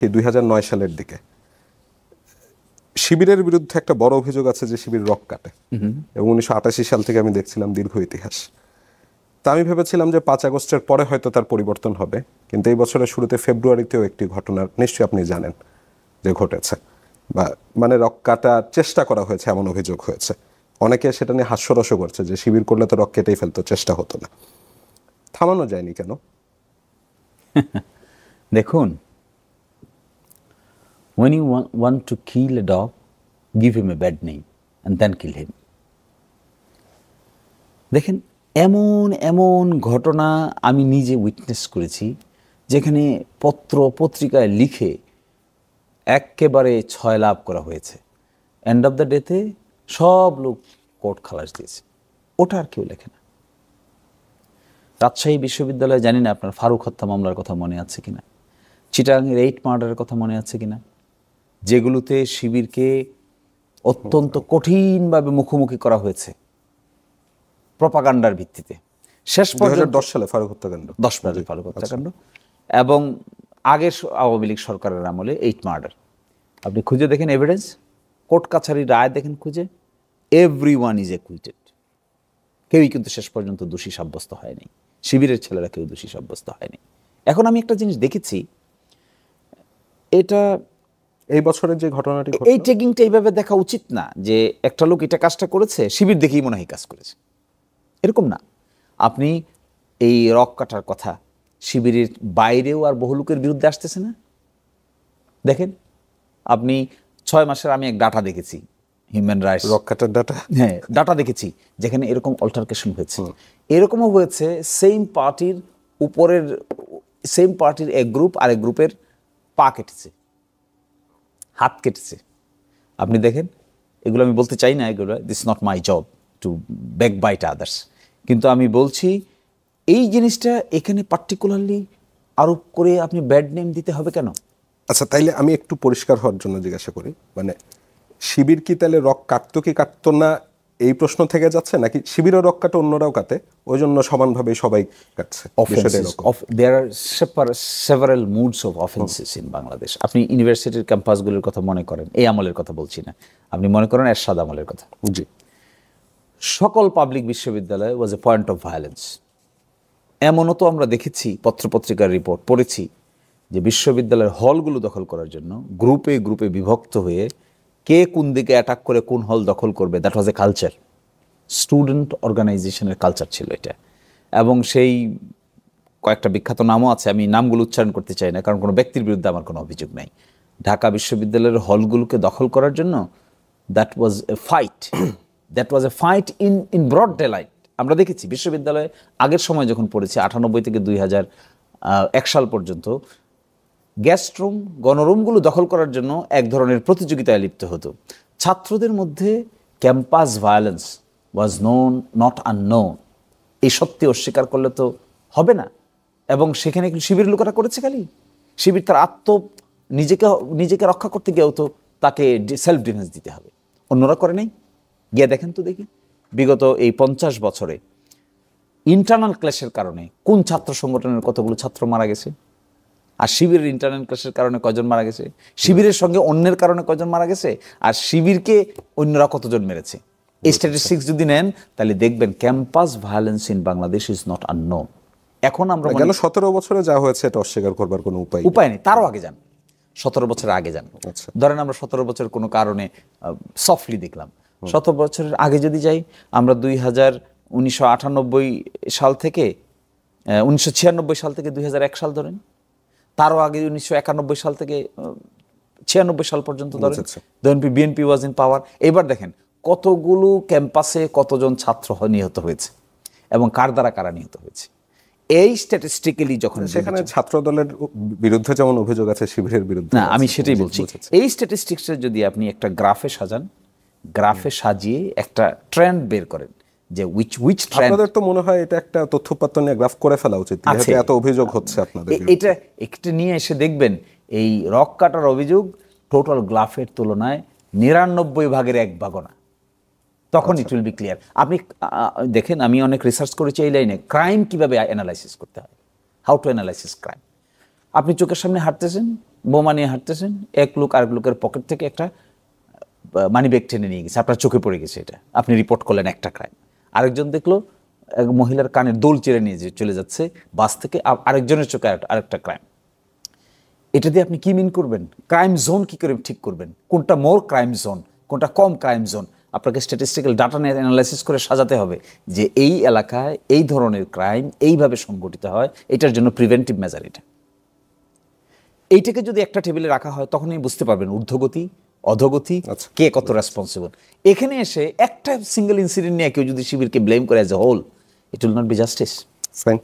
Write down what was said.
2009 সালের দিকে শিবিরের বিরুদ্ধে একটা বড় অভিযোগ আছে যে শিবির রক কাটে, এবং 1988 সাল থেকে আমি দেখছিলাম দীর্ঘ ইতিহাস। তা আমি ভেবেছিলাম যে 5 আগস্টের পরে হয়তো তার পরিবর্তন হবে, কিন্তু এই বছরের শুরুতে ফেব্রুয়ারিতেও একটি ঘটনা নিশ্চয়ই আপনি জানেন যে ঘটেছে, বা মানে রক কাটার চেষ্টা করা হয়েছে এমন অভিযোগ হয়েছে। অনেকে সেটা নিয়ে হাস্যরসও করছে যে শিবির করলে তো রক কেটেই ফেলতো, চেষ্টা হতো না। থামানো যায়নি কেন? দেখুন, when you want to kill a dog, give him a bad name and then kill him. দেখেন, এমন এমন ঘটনা আমি নিজে উইটনেস করেছি, যেখানে পত্রিকায় লিখে একেবারে ছয় লাভ করা হয়েছে, এন্ড অফ দ্য ডেতে সব লোক কোর্ট খালাস দিয়েছে। ওটা আর কেউ লেখে না। রাজশাহী বিশ্ববিদ্যালয়ে জানি না আপনার ফারুক হত্যা মামলার কথা মনে আছে কিনা, চিটাগাংয়ের 8 মার্ডারের কথা মনে আছে কিনা, যেগুলোতে শিবিরকে অত্যন্ত কঠিনভাবে মুখোমুখি করা হয়েছে প্রপাগান্ডার ভিত্তিতে। শেষ পর্যন্ত 2010 সালে ফারুক হত্যাকাণ্ড, 10 সালে ফারুক হত্যাকাণ্ড, এবং আগের আওয়ামী লীগ সরকারের আমলে 8 মার্ডার। আপনি খুঁজে দেখেন এভিডেন্স, কোর্ট কাছারি রায় দেখেন খুঁজে, এভরিওয়ান ইজ অ্যাকুইটেড। কেউই কিন্তু শেষ পর্যন্ত দোষী সাব্যস্ত হয়নি। শিবিরের ছেলেরা কেউ দোষী সাব্যস্ত হয়নি। এখন আমি একটা জিনিস দেখেছি, এটা এই বছরের যে ঘটনাটি, এই টেকিংটা এইভাবে দেখা উচিত না যে একটা লোক এটা কাজটা করেছে, শিবির দেখেই মনে হয় কাজ করেছে, এরকম না। আপনি এই রক কাটার কথা শিবিরের বাইরেও আর বহু লোকের বিরুদ্ধে আসতেছে না। দেখেন, আপনি 6 মাসের আমি এক ডাটা দেখেছি, হিউম্যান রাইটস রক কাটার ডাটা, হ্যাঁ ডাটা দেখেছি, যেখানে এরকম অল্টারকেশন হয়েছে। এরকমও হয়েছে সেম পার্টির উপরের, সেম পার্টির এক গ্রুপ আরেক গ্রুপের পা কেটেছে, হাত কেটেছে। আপনি দেখেন, এগুলো আমি বলতে চাই না, এগুলো this not my job to backbite others, কিন্তু আমি বলছি এই জিনিসটা এখানে পার্টিকুলারলি আরোপ করে আপনি ব্যাড নেম দিতে হবে কেন? আচ্ছা, তাইলে আমি একটু পরিষ্কার হওয়ার জন্য জিজ্ঞাসা করি, মানে শিবির কি তাহলে রক কাটতো কি কাটতো না এই প্রশ্ন থেকে যাচ্ছে, নাকি শিবিরও রক কাটে অন্যরাও কাটে, ওই জন্য সমানভাবে সবাই কাটছে? There are several moods of offenses in Bangladesh. আপনি ইউনিভার্সিটির ক্যাম্পাসগুলোর কথা মনে করেন, এই আমলের কথা বলছি না, আপনি মনে করেন এরশাদ আমলের কথা। জি, সকল পাবলিক বিশ্ববিদ্যালয় ওয়াজ এ পয়েন্ট অফ ভায়োলেন্স। এমনও তো আমরা দেখেছি, পত্রপত্রিকার রিপোর্ট পড়েছি, যে বিশ্ববিদ্যালয়ের হলগুলো দখল করার জন্য গ্রুপে গ্রুপে বিভক্ত হয়ে কে কোন দিকে অ্যাটাক করে কোন হল দখল করবে, that was a culture. Student অর্গানাইজেশনের কালচার ছিল এটা। এবং সেই কয়েকটা বিখ্যাত নামও আছে, আমি নামগুলো উচ্চারণ করতে চাই না, কারণ কোনো ব্যক্তির বিরুদ্ধে আমার কোনো অভিযোগ নাই। ঢাকা বিশ্ববিদ্যালয়ের হলগুলোকে দখল করার জন্য that was a fight, that was a fight in broad daylight. আমরা দেখেছি বিশ্ববিদ্যালয়ে আগের সময় যখন পড়েছি, 98 থেকে 2001 সাল পর্যন্ত, গেস্ট রুম, গণরুমগুলো দখল করার জন্য এক ধরনের প্রতিযোগিতায় লিপ্ত হতো ছাত্রদের মধ্যে। Campus violence was known, not unknown. এই সত্যি অস্বীকার করলে তো হবে না। এবং সেখানে শিবির লোকেরা করেছে, খালি শিবির তার নিজেকে রক্ষা করতে গিয়েও তো তাকে সেলফ ডিফেন্স দিতে হবে, অন্যরা করে নাই। গিয়ে দেখেন তো দেখি, বিগত এই 50 বছরে ইন্টারনাল ক্ল্যাশের কারণে কোন ছাত্র সংগঠনের কতগুলো ছাত্র মারা গেছে, আর শিবিরের ইন্টারনাল ক্ল্যাশের কারণে কয়জন মারা গেছে, শিবিরের সঙ্গে অন্যের কারণে কয়জন মারা গেছে, আর শিবিরকে অন্যরা কতজন মেরেছে। এই স্ট্যাটিস্টিক্স যদি নেন তাহলে দেখবেন campus violence in Bangladesh is not unknown. এখন আমরা গেল 17 বছরে যা হয়েছে এটা অস্বীকার করবার কোনো উপায় নেই। তারও আগে যান, 17 বছরের আগে যান। ধরেন আমরা 17 বছর কোনো কারণে সফটলি দেখলাম, 17 বছরের আগে যদি যাই, আমরা 1998 সাল থেকে 1996 সাল থেকে 2001 সাল ধরেন, তারও আগে 1991 সাল থেকে 96 সাল পর্যন্ত ধরেন, বিএনপি ওয়াজ ইন পাওয়ার। এবার দেখেন কতগুলো ক্যাম্পাসে কতজন ছাত্র নিহত হয়েছে এবং কার দ্বারা কারা নিহত হয়েছে। এই স্ট্যাটিস্টিক্যালি যখন সেখানে ছাত্র দলের বিরুদ্ধে যেমন অভিযোগ আছে, শিবিরের বিরুদ্ধে না, আমি সেটাই বলছি। এই স্ট্যাটিস্টিক্সের যদি আপনি একটা গ্রাফে সাজান, গ্রাফে সাজিয়ে একটা ট্রেন্ড বের করেন যে উইচ ট্রেন্ড, আপনাদের তো মনে হয় এটা একটা তথ্যপত্র নিয়ে গ্রাফ করে ফেলা উচিত, এত অভিযোগ হচ্ছে আপনাদের। এটা একটা নিয়ে এসে দেখবেন এই রক কাটার অভিযোগ টোটাল গ্রাফের তুলনায় 99 ভাগের 1 ভাগও না, তখন ইট উইল বি ক্লিয়ার। আপনি দেখেন, আমি অনেক রিসার্চ করেছি এই লাইনে, ক্রাইম কিভাবে অ্যানালাইসিস করতে হয়, হাউ টু অ্যানালাইসিস ক্রাইম। আপনি চোখের সামনে হাঁটতেছেন, বোমা নিয়ে হাঁটতেছেন, এক লোক আরেক লোকের পকেট থেকে একটা মানি ব্যাগ টেনে নিয়ে গেছে, আপনার চোখে পড়ে গেছে, এটা আপনি রিপোর্ট করলেন, একটা ক্রাইম। আরেকজন দেখলো এক মহিলার কানের দোল চেড়ে নিয়ে চলে যাচ্ছে বাস থেকে, আরেকজনের চোখে আরেকটা ক্রাইম। এটা দিয়ে আপনি কি মিন করবেন? ক্রাইম জোন কি করে ঠিক করবেন? কোনটা মোর ক্রাইম জোন, কোনটা কম ক্রাইম জোন? আপনাকে স্ট্যাটিস্টিক্যাল ডাটা নিয়ে অ্যানালাইসিস করে সাজাতে হবে যে এই এলাকায় এই ধরনের ক্রাইম এইভাবে সংগঠিত হয়, এটার জন্য প্রিভেন্টিভ মেজার এটা। এইটাকে যদি একটা টেবিলে রাখা হয় তখনই বুঝতে পারবেন ঊর্ধ্বগতি, অধোগতি, কে কত রেসপন্সিবল। এখানে এসে একটা সিঙ্গেল ইনসিডেন্ট নিয়ে কেউ যদি শিবিরকে ব্লেম করে as a whole, it will not be justice. Fine.